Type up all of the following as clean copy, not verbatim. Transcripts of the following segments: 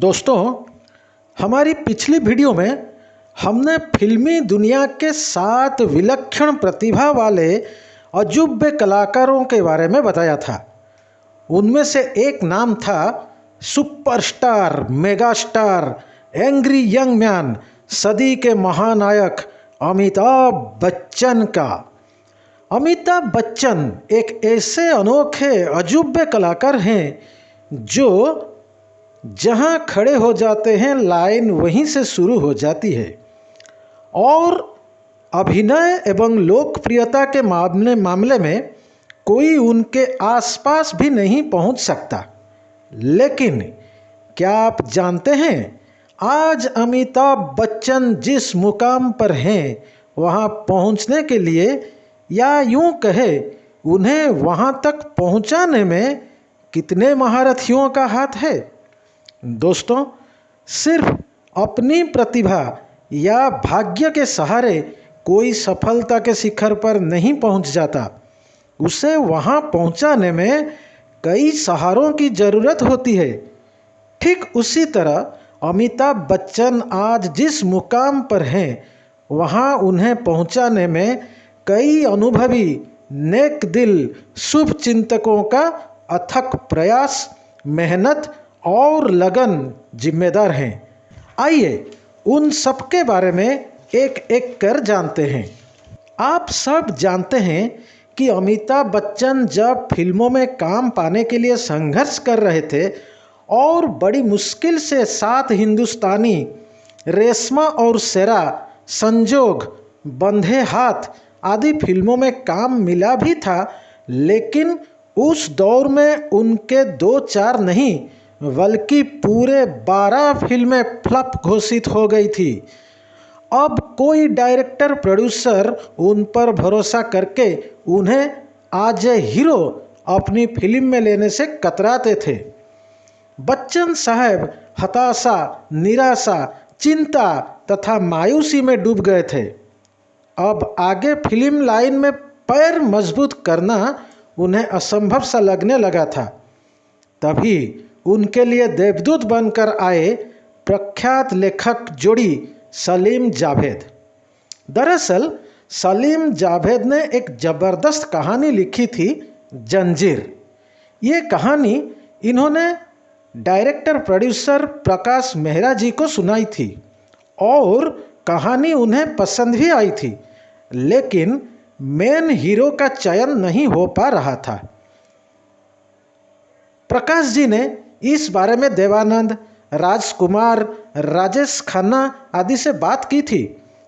दोस्तों, हमारी पिछली वीडियो में हमने फिल्मी दुनिया के 7 विलक्षण प्रतिभा वाले अजूबे कलाकारों के बारे में बताया था। उनमें से एक नाम था superstar, megastar, angry young man, सदी के महानायक अमिताभ बच्चन का। अमिताभ बच्चन एक ऐसे अनोखे अजूबे कलाकार हैं जो जहां खड़े हो जाते हैं लाइन वहीं से शुरू हो जाती है और अभिनय एवं लोकप्रियता के मामले में कोई उनके आसपास भी नहीं पहुंच सकता। लेकिन क्या आप जानते हैं, आज अमिताभ बच्चन जिस मुकाम पर हैं वहां पहुंचने के लिए, या यूं कहे उन्हें वहां तक पहुंचाने में कितने महारथियों का हाथ है। दोस्तों, सिर्फ अपनी प्रतिभा या भाग्य के सहारे कोई सफलता के शिखर पर नहीं पहुंच जाता। उसे वहां पहुंचाने में कई सहारों की ज़रूरत होती है। ठीक उसी तरह अमिताभ बच्चन आज जिस मुकाम पर हैं वहां उन्हें पहुंचाने में कई अनुभवी, नेक दिल, शुभ चिंतकों का अथक प्रयास, मेहनत और लगन जिम्मेदार हैं। आइए उन सब के बारे में एक एक कर जानते हैं। आप सब जानते हैं कि अमिताभ बच्चन जब फिल्मों में काम पाने के लिए संघर्ष कर रहे थे और बड़ी मुश्किल से 7 हिंदुस्तानी, रेशमा और शेरा, संजोग, बंधे हाथ आदि फिल्मों में काम मिला भी था, लेकिन उस दौर में उनके 2-4 नहीं बल्कि पूरे 12 फिल्में फ्लॉप घोषित हो गई थी। अब कोई डायरेक्टर, प्रोड्यूसर उन पर भरोसा करके उन्हें एज ए हीरो अपनी फिल्म में लेने से कतराते थे। बच्चन साहब हताशा, निराशा, चिंता तथा मायूसी में डूब गए थे। अब आगे फिल्म लाइन में पैर मजबूत करना उन्हें असंभव सा लगने लगा था। तभी उनके लिए देवदूत बनकर आए प्रख्यात लेखक जोड़ी सलीम जावेद। दरअसल सलीम जावेद ने एक ज़बरदस्त कहानी लिखी थी, जंजीर। ये कहानी इन्होंने डायरेक्टर प्रोड्यूसर प्रकाश मेहरा जी को सुनाई थी और कहानी उन्हें पसंद भी आई थी, लेकिन मेन हीरो का चयन नहीं हो पा रहा था। प्रकाश जी ने इस बारे में देवानंद, राजकुमार, राजेश खन्ना आदि से बात की थी,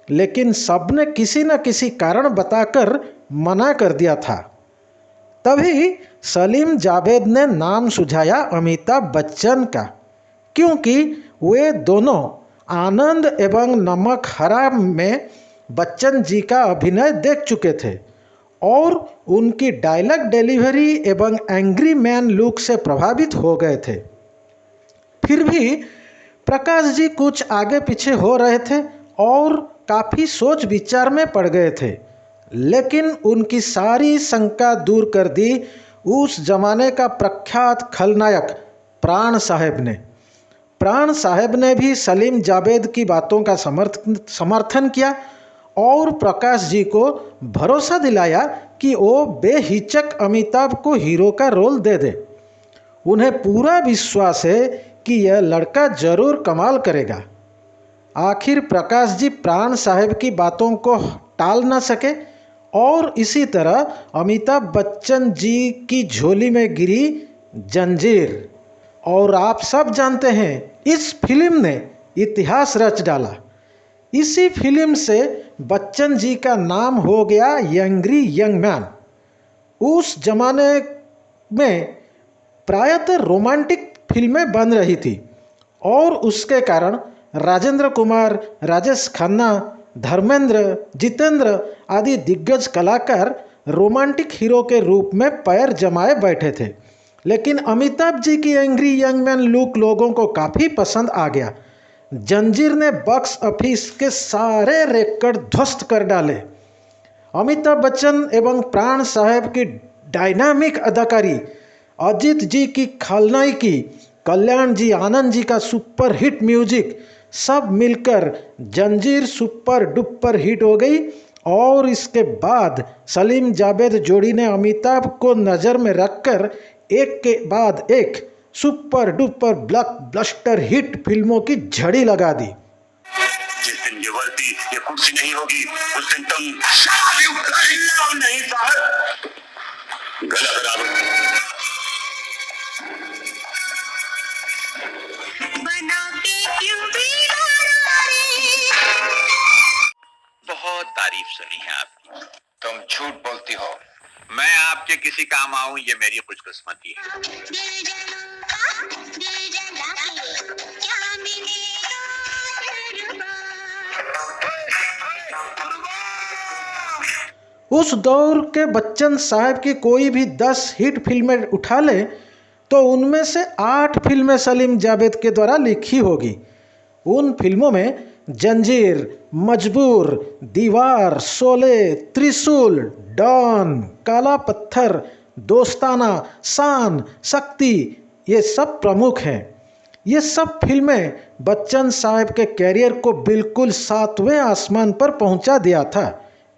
लेकिन सबने किसी न किसी कारण बताकर मना कर दिया था। तभी सलीम जावेद ने नाम सुझाया अमिताभ बच्चन का, क्योंकि वे दोनों आनंद एवं नमक हराम में बच्चन जी का अभिनय देख चुके थे और उनकी डायलॉग डिलीवरी एवं एंग्री मैन लुक से प्रभावित हो गए थे। फिर भी प्रकाश जी कुछ आगे पीछे हो रहे थे और काफ़ी सोच विचार में पड़ गए थे, लेकिन उनकी सारी शंका दूर कर दी उस जमाने का प्रख्यात खलनायक प्राण साहब ने। प्राण साहब ने भी सलीम जावेद की बातों का समर्थन किया और प्रकाश जी को भरोसा दिलाया कि वो बेहिचक अमिताभ को हीरो का रोल दे दे। उन्हें पूरा विश्वास है कि यह लड़का जरूर कमाल करेगा। आखिर प्रकाश जी प्राण साहब की बातों को टाल न सके और इसी तरह अमिताभ बच्चन जी की झोली में गिरी जंजीर। और आप सब जानते हैं, इस फिल्म ने इतिहास रच डाला। इसी फिल्म से बच्चन जी का नाम हो गया एंग्री यंग मैन। उस जमाने में प्रायतः रोमांटिक फिल्में बन रही थी और उसके कारण राजेंद्र कुमार, राजेश खन्ना, धर्मेंद्र, जितेंद्र आदि दिग्गज कलाकार रोमांटिक हीरो के रूप में पैर जमाए बैठे थे। लेकिन अमिताभ जी की एंग्री यंग मैन लुक लोगों को काफ़ी पसंद आ गया। जंजीर ने बॉक्स ऑफिस के सारे रिकॉर्ड ध्वस्त कर डाले। अमिताभ बच्चन एवं प्राण साहब की डायनामिक अदाकारी, अजीत जी की खलनायकी कल्याण जी, आनंद जी का सुपर हिट म्यूजिक सब मिलकर जंजीर सुपर डुपर हिट हो गई। और इसके बाद सलीम जावेद जोड़ी ने अमिताभ को नज़र में रखकर एक के बाद एक सुपर डुपर ब्लॉकबस्टर हिट फिल्मों की झड़ी लगा दी। जिस दिन ये वर्दी, ये कुर्सी नहीं होगी, उस दिन तुम नहीं साहब, गला बराबर बना के क्यों बहुत तारीफ सुनी है आपकी। तुम झूठ बोलती हो। मैं आपके किसी काम आऊं ये मेरी खुशकिस्मती है। उस दौर के बच्चन साहब की कोई भी 10 हिट फिल्में उठा ले तो उनमें से 8 फिल्में सलीम जावेद के द्वारा लिखी होगी। उन फिल्मों में जंजीर, मजबूर, दीवार, शोले, त्रिशूल, डॉन, काला पत्थर, दोस्ताना, शान, शक्ति ये सब प्रमुख हैं। ये सब फिल्में बच्चन साहब के कैरियर को बिल्कुल 7वें आसमान पर पहुंचा दिया था।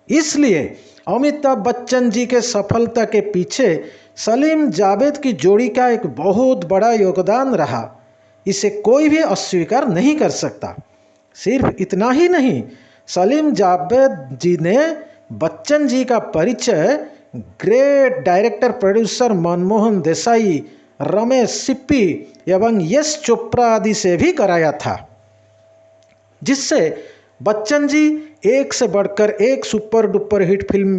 इसलिए अमिताभ बच्चन जी के सफलता के पीछे सलीम जावेद की जोड़ी का एक बहुत बड़ा योगदान रहा। इसे कोई भी अस्वीकार नहीं कर सकता। सिर्फ इतना ही नहीं, सलीम जावेद जी ने बच्चन जी का परिचय great director producer Manmohan Desai, Ramesh Sippy एवं यश चोपड़ा आदि से भी कराया था, जिससे बच्चन जी एक से बढ़कर एक सुपर डुपर हिट फिल्म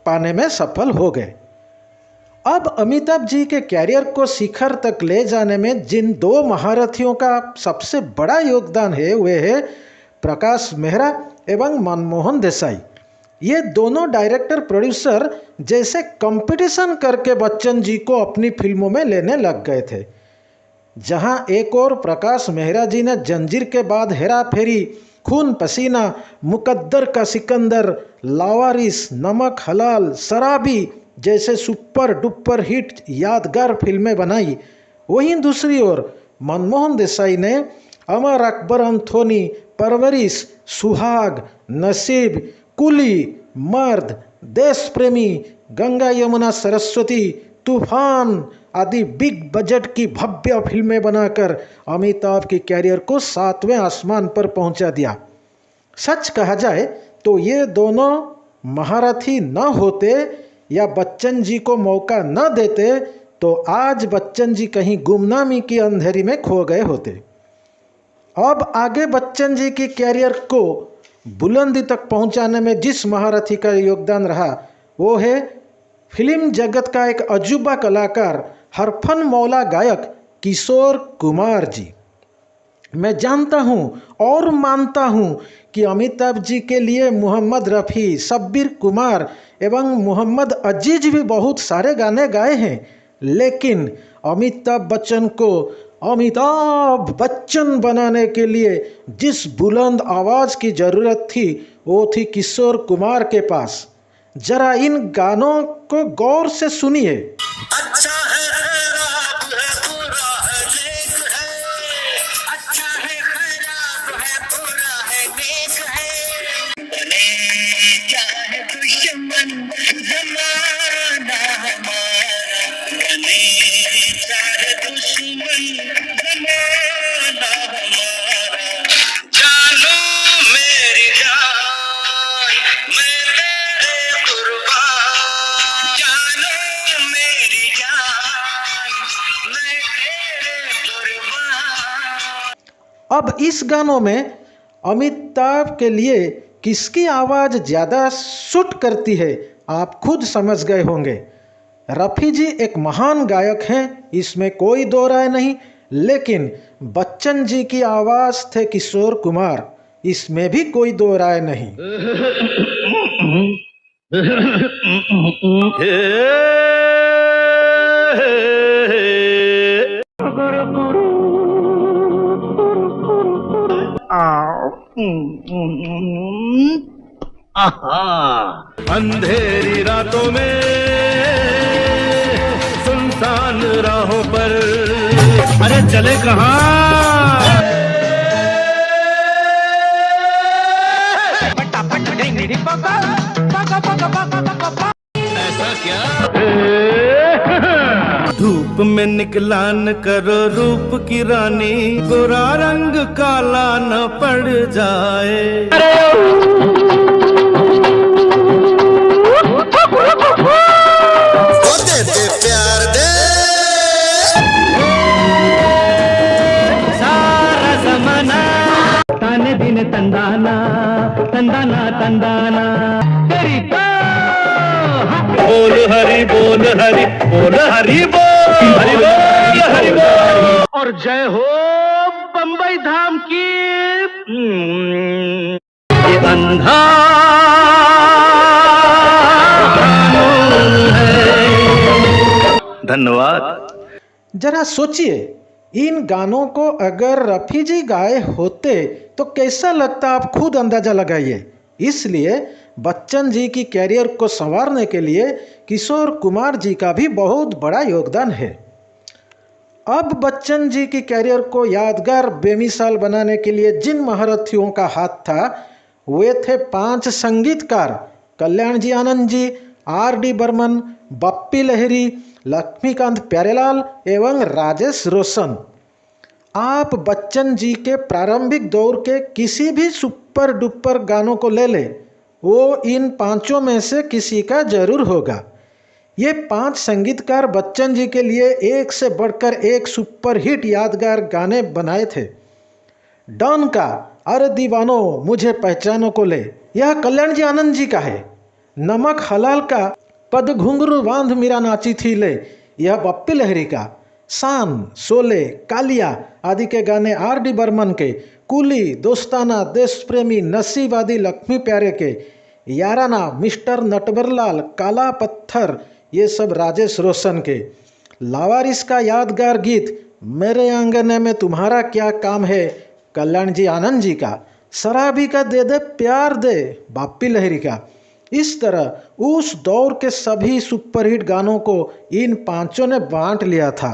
पाने में सफल हो गए। अब अमिताभ जी के कैरियर को शिखर तक ले जाने में जिन 2 महारथियों का सबसे बड़ा योगदान है वे है प्रकाश मेहरा एवं मनमोहन देसाई। ये दोनों डायरेक्टर प्रोड्यूसर जैसे कंपटीशन करके बच्चन जी को अपनी फिल्मों में लेने लग गए थे। जहां एक और प्रकाश मेहरा जी ने जंजीर के बाद हेरा फेरी, खून पसीना, मुकद्दर का सिकंदर, लावारिस, नमक हलाल, शराबी जैसे सुपर डुपर हिट यादगार फिल्में बनाई, वहीं दूसरी ओर मनमोहन देसाई ने अमर अकबर एंथोनी, परवरिश, सुहाग, नसीब, कुली, मर्द, देश प्रेमी, गंगा यमुना सरस्वती, तूफान आदि बिग बजट की भव्य फिल्में बनाकर अमिताभ के कैरियर को 7वें आसमान पर पहुंचा दिया। सच कहा जाए तो ये दोनों महारथी न होते या बच्चन जी को मौका न देते तो आज बच्चन जी कहीं गुमनामी की अंधेरी में खो गए होते। अब आगे बच्चन जी की कैरियर को बुलंदी तक पहुंचाने में जिस महारथी का योगदान रहा वो है फिल्म जगत का एक अजूबा कलाकार, हरफन मौला गायक किशोर कुमार जी। मैं जानता हूं और मानता हूं कि अमिताभ जी के लिए मोहम्मद रफ़ी, शब्बीर कुमार एवं मोहम्मद अजीज भी बहुत सारे गाने गाए हैं, लेकिन अमिताभ बच्चन को अमिताभ बच्चन बनाने के लिए जिस बुलंद आवाज़ की ज़रूरत थी वो थी किशोर कुमार के पास। जरा इन गानों को गौर से सुनिए। अच्छा है खैरात है, बुरा है नेक है। अच्छा है खैरात है, बुरा है नेक है। बने चाहे दुश्मन ज़माना हमारा, बने चाहे दुश्मन ज़माना हमारा। जानो मेरी जान, मैं तेरे कुर्बान। जानो मेरी जान, मैं तेरे कुर्बान। अब इस गानों में अमिताभ के लिए किसकी आवाज़ ज़्यादा सूट करती है आप खुद समझ गए होंगे। रफ़ी जी एक महान गायक हैं, इसमें कोई दो राय नहीं, लेकिन बच्चन जी की आवाज़ थे किशोर कुमार, इसमें भी कोई दो राय नहीं। अंधेरी रातों में सुनसान राहों पर अरे चले कहाँ? ऐसा क्या? धूप में निकला न करो रूप की रानी, गोरा रंग काला न पड़ जाए। दे दे प्यार दे सारा जमाना ताने दिन तंदाना तंदाना तंदाना तेरी तो बोल हरि बोल हरि बोल हरि बोल हरि बोल हरि बोल और जय हो बम्बई धाम की। ये अंधा कानून है। धन्यवाद। जरा सोचिए, इन गानों को अगर रफी जी गाए होते तो कैसा लगता, आप खुद अंदाजा लगाइए। इसलिए बच्चन जी की कैरियर को संवारने के लिए किशोर कुमार जी का भी बहुत बड़ा योगदान है। अब बच्चन जी की कैरियर को यादगार बेमिसाल बनाने के लिए जिन महारथियों का हाथ था वे थे 5 संगीतकार: कल्याण जी आनंद जी, R.D. बर्मन, बप्पी लहिरी, लक्ष्मीकांत प्यारेलाल एवं राजेश रोशन। आप बच्चन जी के प्रारंभिक दौर के किसी भी सुपर डुपर गानों को ले लें, वो इन 5 में से किसी का जरूर होगा। ये 5 संगीतकार बच्चन जी के लिए एक से बढ़कर एक सुपर हिट यादगार गाने बनाए थे। डॉन का अरे दीवानो मुझे पहचानो को ले, यह कल्याण जी आनंद जी का है। नमक हलाल का पद घुंघरू बांध मीरा नाची थी ले, यह बप्पी लहरी का। शान, शोले, कालिया आदि के गाने R.D. बर्मन के। कुली, दोस्ताना, देश प्रेमी, नसीब आदि लक्ष्मी प्यारे के। याराना, मिस्टर नटवरलाल, काला पत्थर ये सब राजेश रोशन के। लावारिस का यादगार गीत मेरे आंगने में तुम्हारा क्या काम है, कल्याण जी आनंद जी का। शराबी का दे दे प्यार दे, बप्पी लहरी का। इस तरह उस दौर के सभी सुपरहिट गानों को इन 5 ने बांट लिया था।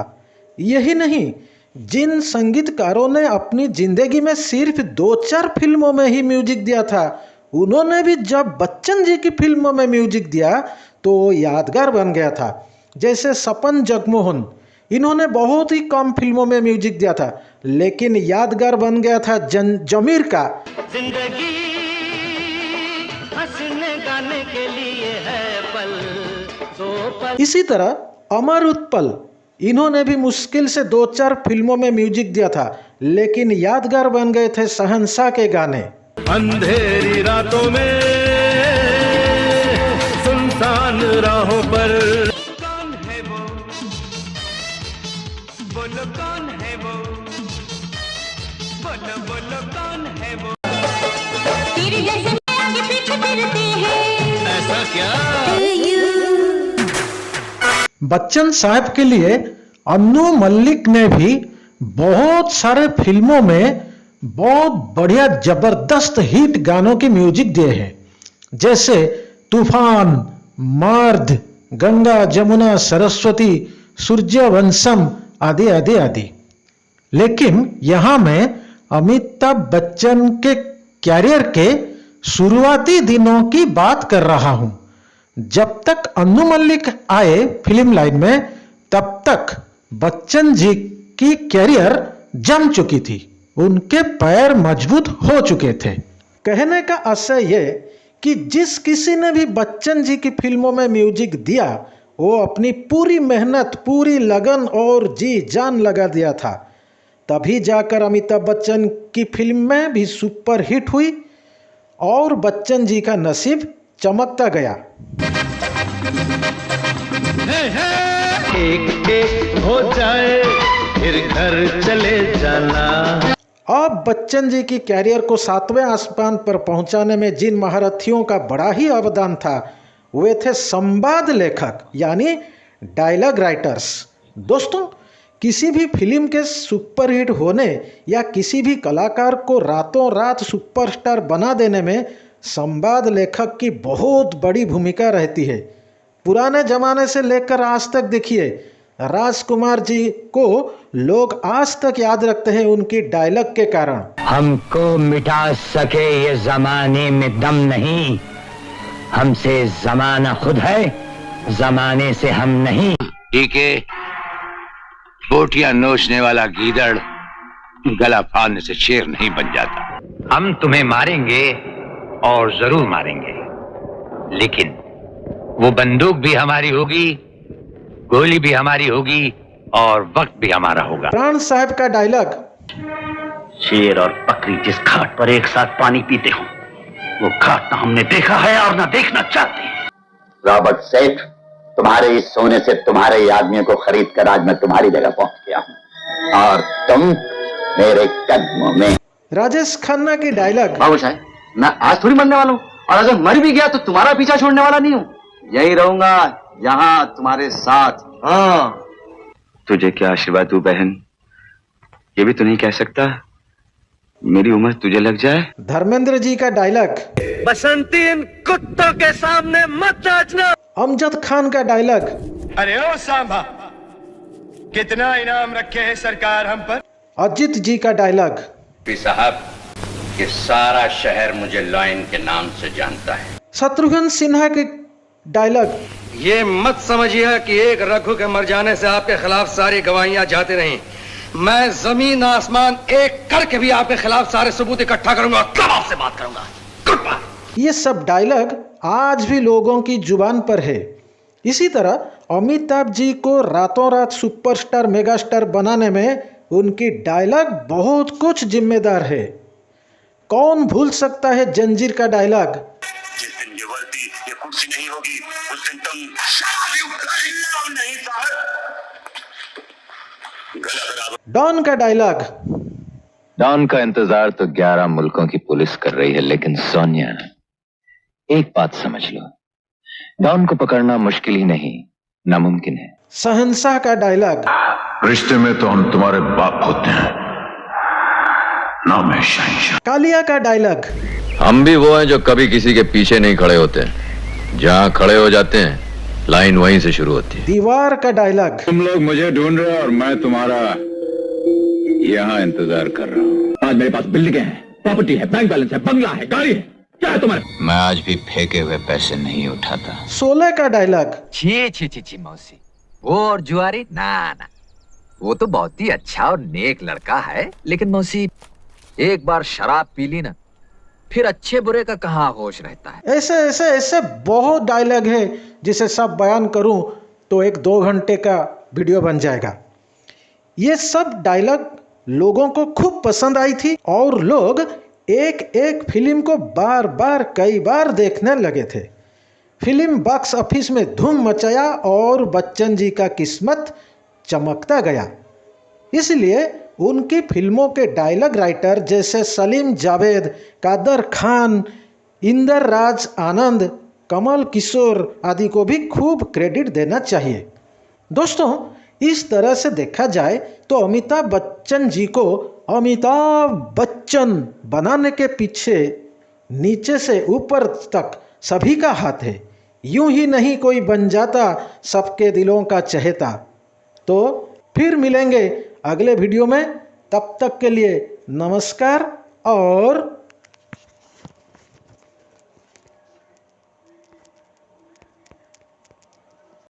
यही नहीं, जिन संगीतकारों ने अपनी जिंदगी में सिर्फ 2-4 फिल्मों में ही म्यूजिक दिया था, उन्होंने भी जब बच्चन जी की फिल्मों में म्यूजिक दिया तो यादगार बन गया था। जैसे सपन जगमोहन, इन्होंने बहुत ही कम फिल्मों में म्यूजिक दिया था, लेकिन यादगार बन गया था जमीर का जिंदगी हंसने गाने के लिए है पल दो पल। इसी तरह अमर उत्पल, इन्होंने भी मुश्किल से 2-4 फिल्मों में म्यूजिक दिया था, लेकिन यादगार बन गए थे शहंशाह के गाने। अंधेरी रातों में सुनसान राहों पर कौन है वो, बोलो कौन है वो, बोलो बोलो कौन है वो। तेरे जैसे आगे पीछे फिरते हैं, ऐसा क्या? बच्चन साहब के लिए अन्नू मल्लिक ने भी बहुत सारे फिल्मों में बहुत बढ़िया जबरदस्त हिट गानों के म्यूजिक दिए हैं, जैसे तूफान, मर्द, गंगा जमुना सरस्वती, सूर्यवंशम आदि आदि आदि। लेकिन यहाँ मैं अमिताभ बच्चन के कैरियर के शुरुआती दिनों की बात कर रहा हूँ। जब तक अन्नू मल्लिक आए फिल्म लाइन में, तब तक बच्चन जी की कैरियर जम चुकी थी, उनके पैर मजबूत हो चुके थे। कहने का आशय ये कि जिस किसी ने भी बच्चन जी की फिल्मों में म्यूजिक दिया, वो अपनी पूरी मेहनत, पूरी लगन और जी जान लगा दिया था। तभी जाकर अमिताभ बच्चन की फिल्म में भी सुपर हिट हुई और बच्चन जी का नसीब चमकता गया। एक एक हो जाए फिर घर चले जाना। अब बच्चन जी की कैरियर को 7वें आसमान पर पहुंचाने में जिन महारथियों का बड़ा ही अवदान था, वे थे संवाद लेखक यानी डायलॉग राइटर्स। दोस्तों, किसी भी फिल्म के सुपरहिट होने या किसी भी कलाकार को रातों रात सुपरस्टार बना देने में संवाद लेखक की बहुत बड़ी भूमिका रहती है। पुराने जमाने से लेकर आज तक देखिए, राजकुमार जी को लोग आज तक याद रखते हैं उनकी डायलॉग के कारण। हमको मिटा सके ये जमाने में दम नहीं, हमसे जमाना खुद है, जमाने से हम नहीं। ठीक है, बोटियां नोचने वाला गीदड़ गला फाड़ने से शेर नहीं बन जाता। हम तुम्हें मारेंगे और जरूर मारेंगे, लेकिन वो बंदूक भी हमारी होगी, गोली भी हमारी होगी और वक्त भी हमारा होगा। प्राण साहब का डायलॉग, शेर और बकरी जिस घाट पर एक साथ पानी पीते हो, वो घाट ना हमने देखा है और ना देखना चाहते हैं। रॉबर्ट सेठ, तुम्हारे इस सोने से तुम्हारे ही आदमियों को खरीद कर आज मैं तुम्हारी जगह पहुंच गया हूं और तुम मेरे कदमों में। राजेश खन्ना की डायलॉग, बाबू साहब, मैं आज थोड़ी मरने वाला हूँ और अगर मर भी गया तो तुम्हारा पीछा छोड़ने वाला नहीं हूँ, यही रहूंगा यहाँ तुम्हारे साथ। हाँ, तुझे क्या आशीर्वाद दूं बहन, ये भी तो नहीं कह सकता मेरी उम्र तुझे लग जाए। धर्मेंद्र जी का डायलॉग, बसंती इन कुत्तों के सामने मत नाचना। अमजद खान का डायलॉग, अरे ओ सांभा, कितना इनाम रखे हैं सरकार हम पर। अजित जी का डायलॉग, साहब, ये सारा शहर मुझे लॉयन के नाम से जानता है। शत्रुघ्न सिन्हा के डायलॉग, ये मत समझिए कि एक रघु के मर जाने से आपके खिलाफ सारी गवाहियां जाती नहीं। मैं जमीन आसमान एक करके भी आपके खिलाफ सारे सबूत इकट्ठा करूंगा और तब आपसे बात करूंगा। Good bye. ये सब डायलॉग आज भी लोगों की जुबान पर है। इसी तरह अमिताभ जी को रातों रात सुपरस्टार मेगास्टार बनाने में उनकी डायलॉग बहुत कुछ जिम्मेदार है। कौन भूल सकता है जंजीर का डायलॉग, जिस दिन ये वर्दी ये कुर्सी नहीं होगी उस दिन तुम शराबी नहीं साहब। गला बराबर। डॉन का डायलॉग, डॉन का इंतजार तो 11 मुल्कों की पुलिस कर रही है, लेकिन सोनिया एक बात समझ लो, डॉन को पकड़ना मुश्किल ही नहीं, नामुमकिन है। शहंशाह का डायलॉग, रिश्ते में तो हम तुम्हारे बाप होते हैं, नाम है शहंशाह। कालिया का डायलॉग, हम भी वो हैं जो कभी किसी के पीछे नहीं खड़े होते, जहां खड़े हो जाते हैं लाइन वहीं से शुरू होती है। दीवार का डायलॉग, तुम लोग मुझे ढूंढ रहे हो और मैं तुम्हारा यहाँ इंतजार कर रहा हूँ। आज मेरे पास बिल्डिंग है, प्रॉपर्टी है, बैंक बैलेंस है, बंगला है, गाड़ी है, क्या है तुम्हारे? मैं आज भी फेंके हुए पैसे नहीं उठाता। शोले का डायलॉग, छी छी छी छी मौसी, वो और जुआरी ना ना, वो तो बहुत ही अच्छा और नेक लड़का है, लेकिन मौसी एक बार शराब पी ली ना, फिर अच्छे बुरे का कहाँ होश रहता है। ऐसे ऐसे ऐसे बहुत डायलॉग है जिसे सब बयान करूं तो 1-2 घंटे का वीडियो बन जाएगा। ये सब डायलॉग लोगों को खूब पसंद आई थी और लोग एक एक फिल्म को बार बार कई बार देखने लगे थे। फिल्म बॉक्स ऑफिस में धूम मचाया और बच्चन जी का किस्मत चमकता गया। इसलिए उनकी फिल्मों के डायलॉग राइटर जैसे सलीम जावेद, कादर खान, इंदर राज आनंद, कमल किशोर आदि को भी खूब क्रेडिट देना चाहिए। दोस्तों, इस तरह से देखा जाए तो अमिताभ बच्चन जी को अमिताभ बच्चन बनाने के पीछे नीचे से ऊपर तक सभी का हाथ है। यूं ही नहीं कोई बन जाता सबके दिलों का चहेता। तो फिर मिलेंगे अगले वीडियो में, तब तक के लिए नमस्कार और